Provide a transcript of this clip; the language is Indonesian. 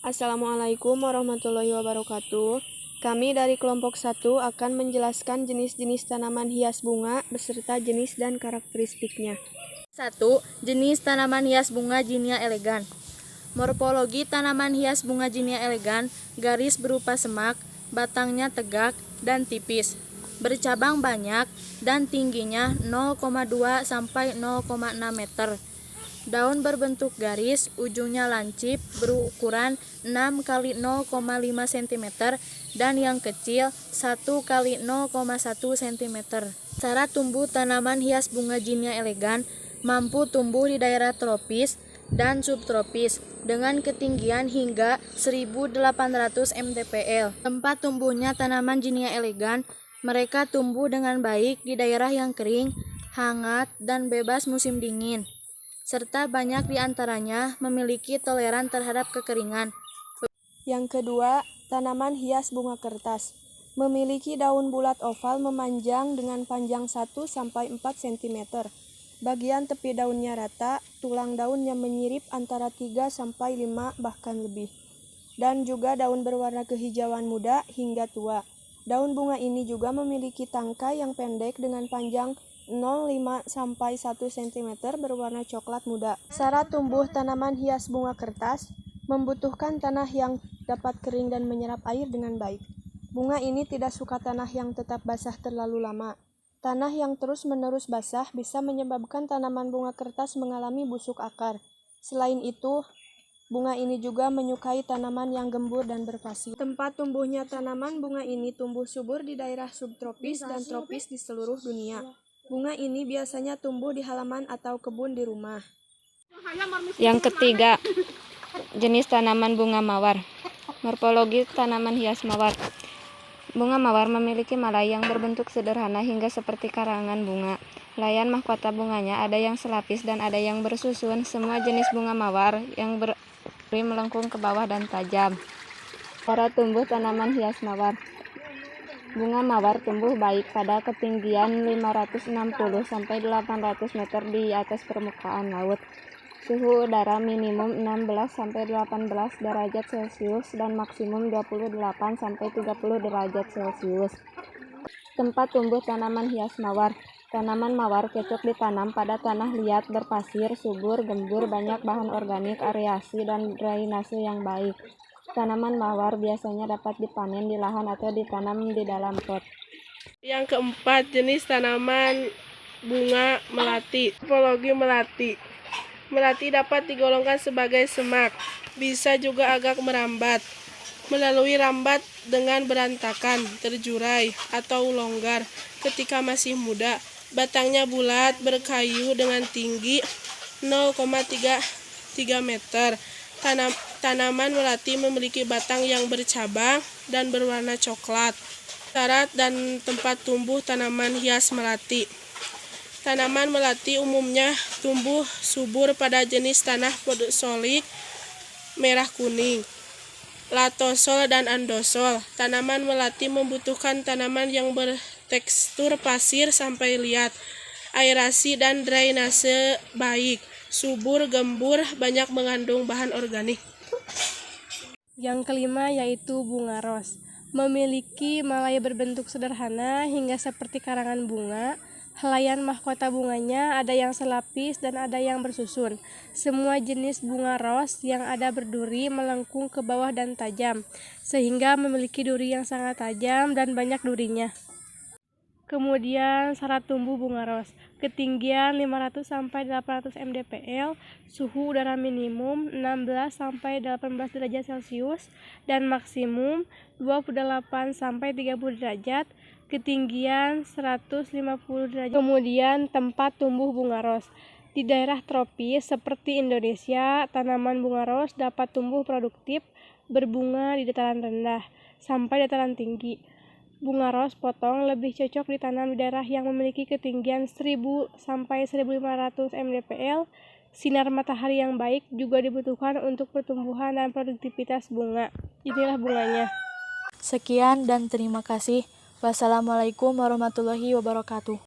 Assalamualaikum warahmatullahi wabarakatuh. Kami dari kelompok 1 akan menjelaskan jenis-jenis tanaman hias bunga beserta jenis dan karakteristiknya. 1. Jenis tanaman hias bunga Zinnia elegan. Morfologi tanaman hias bunga Zinnia elegan, garis berupa semak, batangnya tegak dan tipis, bercabang banyak dan tingginya 0,2 sampai 0,6 meter. Daun berbentuk garis, ujungnya lancip, berukuran 6 x 0,5 cm dan yang kecil 1 x 0,1 cm. Cara tumbuh tanaman hias bunga Zinnia elegan mampu tumbuh di daerah tropis dan subtropis dengan ketinggian hingga 1800 mdpl. Tempat tumbuhnya tanaman Zinnia elegan, mereka tumbuh dengan baik di daerah yang kering, hangat, dan bebas musim dingin, serta banyak di antaranya memiliki toleran terhadap kekeringan. Yang kedua, tanaman hias bunga kertas. Memiliki daun bulat oval memanjang dengan panjang 1-4 cm. Bagian tepi daunnya rata, tulang daunnya menyirip antara 3-5 bahkan lebih. Dan juga daun berwarna kehijauan muda hingga tua. Daun bunga ini juga memiliki tangkai yang pendek dengan panjang 0,5-1 cm berwarna coklat muda. Cara tumbuh tanaman hias bunga kertas membutuhkan tanah yang dapat kering dan menyerap air dengan baik. Bunga ini tidak suka tanah yang tetap basah terlalu lama. Tanah yang terus-menerus basah bisa menyebabkan tanaman bunga kertas mengalami busuk akar. Selain itu, bunga ini juga menyukai tanaman yang gembur dan berpasir. Tempat tumbuhnya tanaman bunga ini tumbuh subur di daerah subtropis dan tropis di seluruh dunia. Bunga ini biasanya tumbuh di halaman atau kebun di rumah. Yang ketiga, jenis tanaman bunga mawar. Morfologi tanaman hias mawar. Bunga mawar memiliki malai yang berbentuk sederhana hingga seperti karangan bunga. Layan mahkota bunganya ada yang selapis dan ada yang bersusun. Semua jenis bunga mawar yang beri melengkung ke bawah dan tajam. Cara tumbuh tanaman hias mawar. Bunga mawar tumbuh baik pada ketinggian 560 sampai 800 meter di atas permukaan laut. Suhu udara minimum 16 sampai 18 derajat Celcius dan maksimum 28 sampai 30 derajat Celcius. Tempat tumbuh tanaman hias mawar. Tanaman mawar cocok ditanam pada tanah liat, berpasir, subur, gembur, banyak bahan organik, aerasi, dan drainase yang baik. Tanaman mawar biasanya dapat dipanen di lahan atau ditanam di dalam pot. Yang keempat, jenis tanaman bunga melati. Morfologi melati. Melati dapat digolongkan sebagai semak, bisa juga agak merambat, melalui rambat dengan berantakan, terjurai, atau longgar ketika masih muda. Batangnya bulat, berkayu dengan tinggi 0,3 meter. Tanaman melati memiliki batang yang bercabang dan berwarna coklat. Syarat dan tempat tumbuh tanaman hias melati. Tanaman melati umumnya tumbuh subur pada jenis tanah podosolik merah kuning, latosol dan andosol. Tanaman melati membutuhkan tanaman yang bertekstur pasir sampai liat, aerasi dan drainase baik, subur, gembur, banyak mengandung bahan organik. Yang kelima yaitu bunga ros. Memiliki malai berbentuk sederhana hingga seperti karangan bunga. Helaian mahkota bunganya ada yang selapis dan ada yang bersusun. Semua jenis bunga ros yang ada berduri melengkung ke bawah dan tajam, sehingga memiliki duri yang sangat tajam dan banyak durinya. Kemudian syarat tumbuh bunga ros. Ketinggian 500 sampai 800 mdpl, suhu udara minimum 16 sampai 18 derajat Celcius dan maksimum 28 sampai 30 derajat, ketinggian 150 derajat. Kemudian tempat tumbuh bunga ros. Di daerah tropis seperti Indonesia, tanaman bunga ros dapat tumbuh produktif berbunga di dataran rendah sampai dataran tinggi. Bunga ros potong lebih cocok ditanam di daerah yang memiliki ketinggian 1000 sampai 1500 mdpl. Sinar matahari yang baik juga dibutuhkan untuk pertumbuhan dan produktivitas bunga. Inilah bunganya. Sekian dan terima kasih. Wassalamualaikum warahmatullahi wabarakatuh.